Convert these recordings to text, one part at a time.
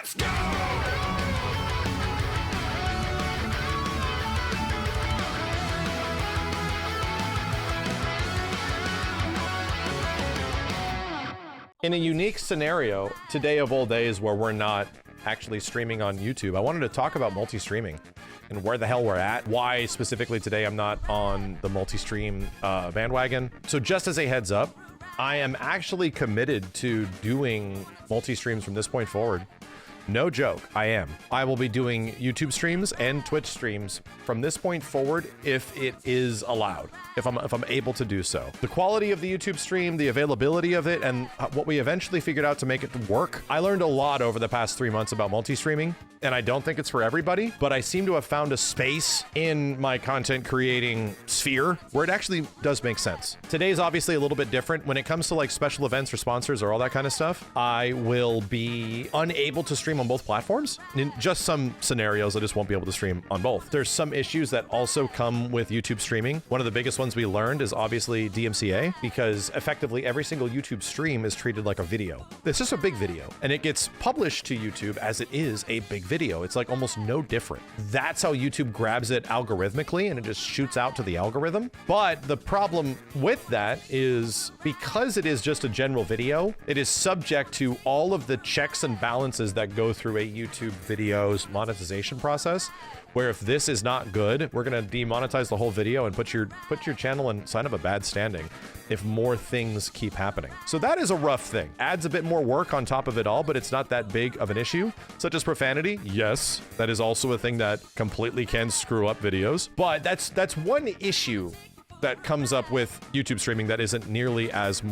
Let's go! In a unique scenario, today of all days where we're not actually streaming on YouTube, I wanted to talk about multi-streaming and where the hell we're at. Why specifically today I'm not on the multi-stream bandwagon. So just as a heads up, I am actually committed to doing multi-streams from this point forward. No joke, I am. I will be doing YouTube streams and Twitch streams from this point forward if it is allowed, if I'm able to do so. The quality of the YouTube stream, the availability of it, and what we eventually figured out to make it work. I learned a lot over the past 3 months about multi-streaming, and I don't think it's for everybody, but I seem to have found a space in my content creating sphere where it actually does make sense. Today's obviously a little bit different. When it comes to like special events or sponsors or all that kind of stuff, I will be unable to stream on both platforms. In just some scenarios, I just won't be able to stream on both. There's some issues that also come with YouTube streaming. One of the biggest ones we learned is obviously DMCA, because effectively every single YouTube stream is treated like a video. It's just a big video, and it gets published to YouTube as it is a big video. It's like almost no different. That's how YouTube grabs it algorithmically, and it just shoots out to the algorithm. But the problem with that is because it is just a general video, it is subject to all of the checks and balances that go through a YouTube video's monetization process, where if this is not good, we're gonna demonetize the whole video and put your channel in sign of a bad standing if more things keep happening. So that is a rough thing. Adds a bit more work on top of it all, but it's not that big of an issue. Such as profanity, yes, that is also a thing that completely can screw up videos. But that's one issue that comes up with YouTube streaming that isn't nearly as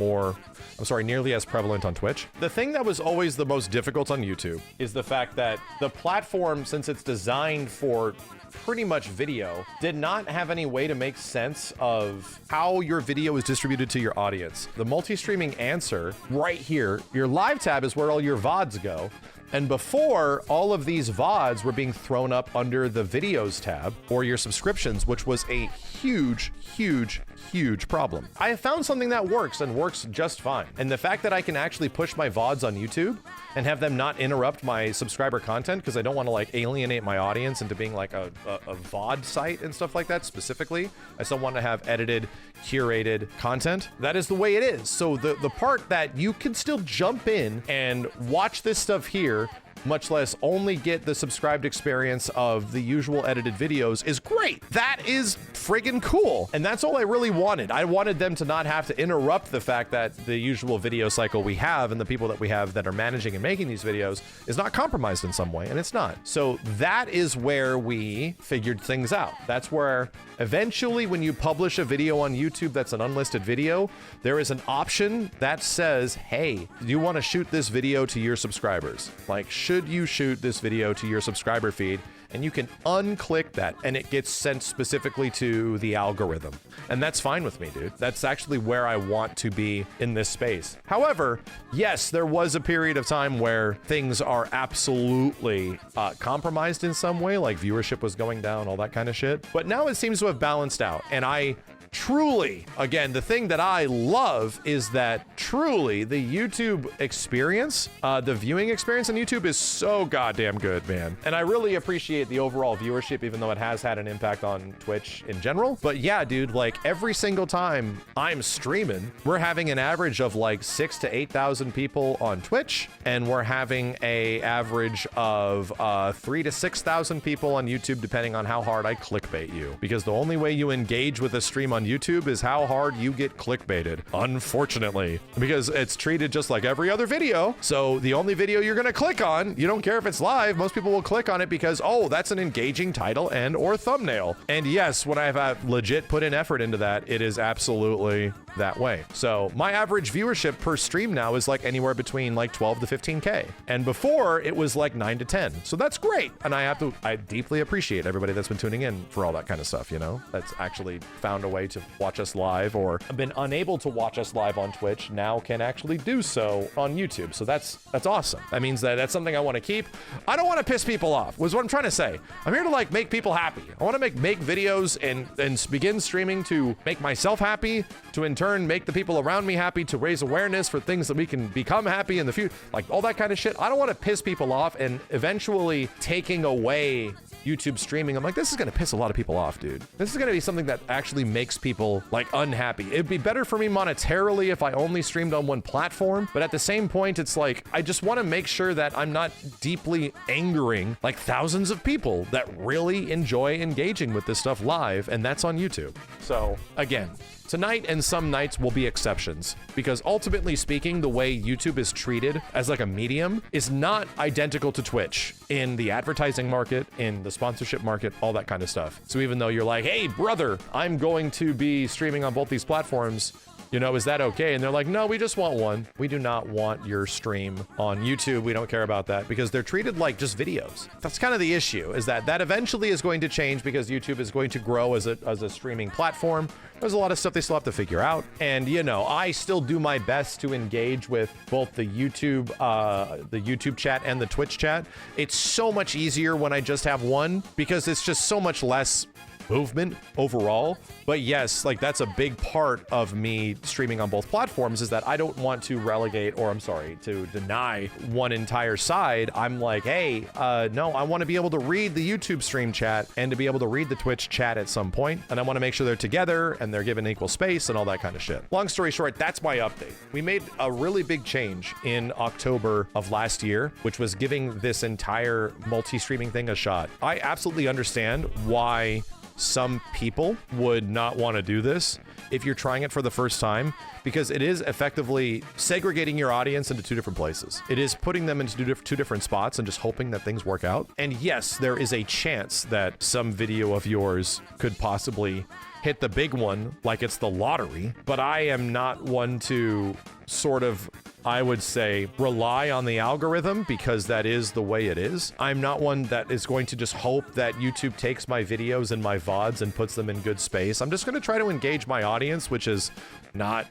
prevalent on Twitch. The thing that was always the most difficult on YouTube is the fact that the platform, since it's designed for pretty much video, did not have any way to make sense of how your video is distributed to your audience. The multi-streaming answer right here, your live tab is where all your VODs go. And before, all of these VODs were being thrown up under the videos tab or your subscriptions, which was a huge, huge, huge problem. I have found something that works and works just fine. And the fact that I can actually push my VODs on YouTube and have them not interrupt my subscriber content, because I don't want to like alienate my audience into being like a VOD site and stuff like that specifically. I still want to have edited, curated content. That is the way it is. So the part that you can still jump in and watch this stuff here, much less only get the subscribed experience of the usual edited videos, is great. That is friggin' cool. And that's all I really wanted. I wanted them to not have to interrupt the fact that the usual video cycle we have and the people that we have that are managing and making these videos is not compromised in some way, and it's not. So that is where we figured things out. That's where eventually when you publish a video on YouTube that's an unlisted video, there is an option that says, hey, do you want to shoot this video to your subscribers? Like, should you shoot this video to your subscriber feed? And you can unclick that and it gets sent specifically to the algorithm. And that's fine with me, dude. That's actually where I want to be in this space. However, yes, there was a period of time where things are absolutely compromised in some way, like viewership was going down, all that kind of shit. But now it seems to have balanced out. And I truly, again, the thing that I love is that truly the YouTube experience, the viewing experience on YouTube is so goddamn good, man. And I really appreciate the overall viewership, even though it has had an impact on Twitch in general. But yeah, dude, like every single time I'm streaming, we're having an average of like 6,000 to 8,000 people on Twitch, and we're having a average of 3,000 to 6,000 people on YouTube, depending on how hard I clickbait you. Because the only way you engage with a stream on YouTube is how hard you get clickbaited, unfortunately, because it's treated just like every other video. So the only video you're gonna click on, you don't care if it's live, most people will click on it because, oh, that's an engaging title and or thumbnail. And yes, when I've legit put in effort into that, it is absolutely that way. So my average viewership per stream now is like anywhere between like 12 to 15K. And before it was like 9 to 10. So that's great. And I deeply appreciate everybody that's been tuning in for all that kind of stuff, you know, that's actually found a way to watch us live or have been unable to watch us live on Twitch now can actually do so on YouTube. So that's awesome. That means that that's something I want to keep. I don't want to piss people off, was what I'm trying to say. I'm here to like make people happy. I want to make videos and begin streaming to make myself happy, to in turn make the people around me happy, to raise awareness for things that we can become happy in the future, like all that kind of shit. I don't want to piss people off, and eventually taking away YouTube streaming, I'm like, this is gonna piss a lot of people off, dude. This is gonna be something that actually makes people like unhappy. It'd be better for me monetarily if I only streamed on one platform, but at the same point, it's like, I just wanna make sure that I'm not deeply angering like thousands of people that really enjoy engaging with this stuff live, and that's on YouTube. So again, tonight and some nights will be exceptions, because ultimately speaking, the way YouTube is treated as like a medium is not identical to Twitch in the advertising market, in the sponsorship market, all that kind of stuff. So even though you're like, hey brother, I'm going to be streaming on both these platforms, you know, is that okay? And they're like, no, we just want one. We do not want your stream on YouTube. We don't care about that, because they're treated like just videos. That's kind of the issue, is that eventually is going to change because YouTube is going to grow as a streaming platform. There's a lot of stuff they still have to figure out. And, you know, I still do my best to engage with both the YouTube chat and the Twitch chat. It's so much easier when I just have one, because it's just so much less movement overall. But yes, like that's a big part of me streaming on both platforms, is that I don't want to relegate, or I'm sorry, to deny one entire side. I'm like, hey, no, I want to be able to read the YouTube stream chat and to be able to read the Twitch chat at some point, and I want to make sure they're together and they're given equal space and all that kind of shit. Long story short, that's my update. We made a really big change in October of last year, which was giving this entire multi-streaming thing a shot. I absolutely understand why some people would not want to do this if you're trying it for the first time, because it is effectively segregating your audience into two different places. It is putting them into two different spots and just hoping that things work out. And yes, there is a chance that some video of yours could possibly hit the big one, like it's the lottery, but I am not one to sort of, I would say, rely on the algorithm, because that is the way it is. I'm not one that is going to just hope that YouTube takes my videos and my VODs and puts them in good space. I'm just going to try to engage my audience, which is not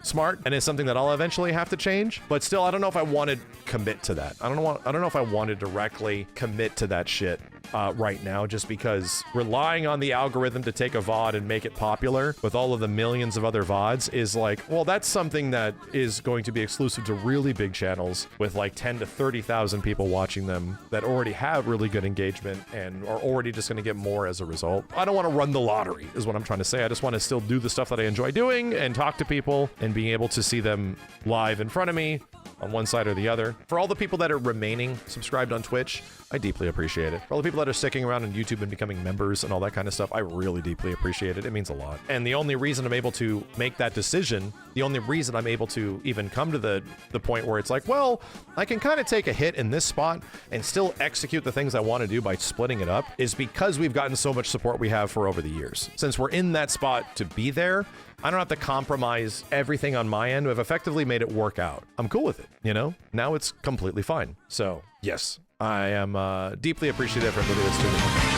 smart, and it's something that I'll eventually have to change. But still, I don't know if I want to commit to that. I don't know if I want to directly commit to that shit right now, just because relying on the algorithm to take a VOD and make it popular with all of the millions of other VODs is like, well, that's something that is going to be exclusive to really big channels with like 10 to 30,000 people watching them that already have really good engagement and are already just going to get more as a result. I don't want to run the lottery, is what I'm trying to say. I just want to still do the stuff that I enjoy doing and talk to people and being able to see them live in front of me on one side or the other. For all the people that are remaining subscribed on Twitch, I deeply appreciate it. For all the people that are sticking around on YouTube and becoming members and all that kind of stuff, I really deeply appreciate it. It means a lot. And the only reason I'm able to make that decision, the only reason I'm able to even come to the point where it's like, well, I can kind of take a hit in this spot and still execute the things I want to do by splitting it up, is because we've gotten so much support we have for over the years. Since we're in that spot to be there, I don't have to compromise everything on my end. We've effectively made it work out. I'm cool with it, you know? Now it's completely fine. So, yes, I am deeply appreciative for everybody that's tuning in.